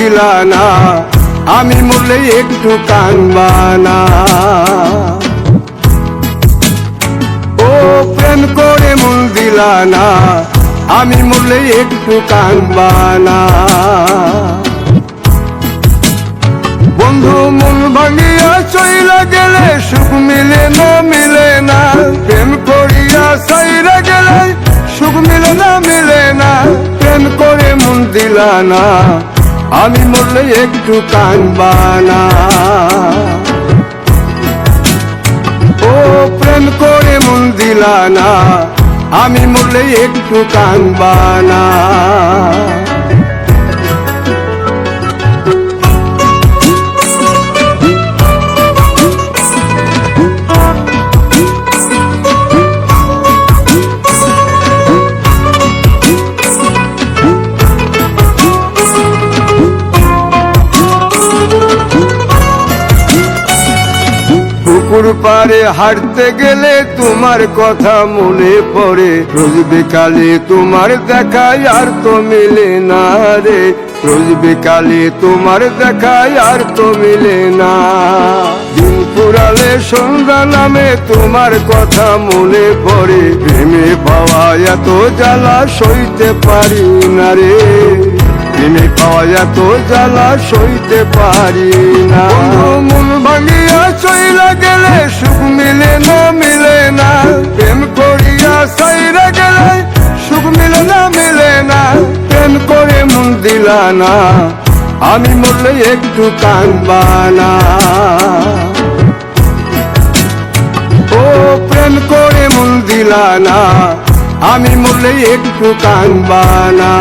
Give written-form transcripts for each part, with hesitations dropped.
দিলা না, আমি মরলে একটু কানবা না। ও প্রেম করে মন দিলা না, আমি মরলে একটু কানবা না। বন্ধু মন ভাঙিয়া চইলা গেলে সুখ মিলে না, মিলে না। প্রেম করিয়া সাইরা গেলে সুখ মিলে না, মিলে না। প্রেম করে মন দিলা না, আমি মরলে একটু কানবা না। ও প্রেম করে মন দিলা না, আমি মরলে একটু কানবা না। পুকুর পাড়ে হাঁটতে গেলে তোমার কথা মনে পড়ে, রোজ বিকালে তোমার দেখা আর তো মিলে না রে। রোজ বিকালে তোমার দেখা আর তো মিলে না। দিন ফুরালে সন্ধ্যা নামে তোমার কথা মনে পড়ে, প্রেমে পাওয়া এত জ্বালা সইতে পারি না রে। প্রেমে পাওয়া এত জ্বালা সইতে পারি না। মন ভাঙিয়া চইলা গেলে সুখ মিলে না, মিলে না। প্রেম করিয়া সাইরা গেলে সুখ মিলে না, মিলে না। প্রেম করে মন দিলা না, আমি মরলে একটু কানবা না। ও প্রেম করে মন দিলা না, আমি মরলে একটু কানবা না।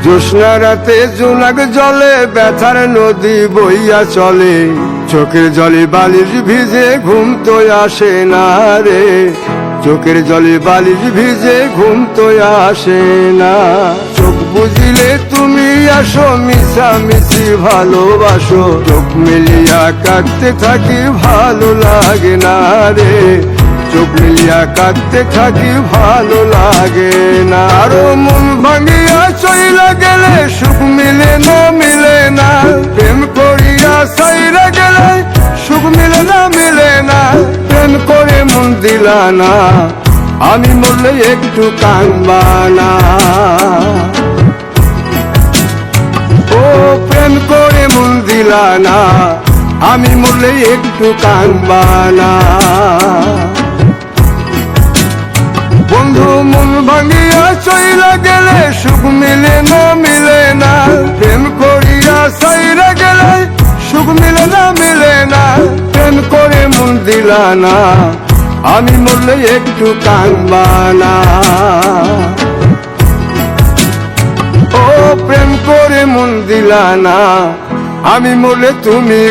জ্যোৎস্না রাতে জোনাক জলে ব্যথার নদী বইয়া চলে, চোখের জলে বালিশ ভিজে ঘুম তো আসে না রে। চোখের জলে বালিশ ভিজে ঘুম তো আসে না। চোখ বুঝিলে তুমি আসো, মিশামিশি ভালোবাসো। চোখ মিলিয়া কাঁদতে থাকি ভালো লাগে না রে। চোখ মিলিয়া কাঁদতে থাকি ভালো লাগে না। আরো মন ভাঙিয়া চইলা গেলে সুখ মিলে না, মিলে না। প্রেম করিয়া সাইরা গেলে সুখ মিলে না, মিলে না। প্রেম করে মন দিলা না, আমি মরলে একটু কানবা না। ও প্রেম করে মন দিলা না, আমি মরলে একটু কানবা না। বন্ধু মন ভাঙিয়া চইলা গেলে সুখ মিলে না, মিলে না। প্রেম করিয়া সাইরা গেলে সুখ মিলে না, মিলে না। প্রেম করে মন দিলা না, আমি মরলে একটু কানবা না। ও প্রেম করে মন দিলা না, আমি মরলে তুমি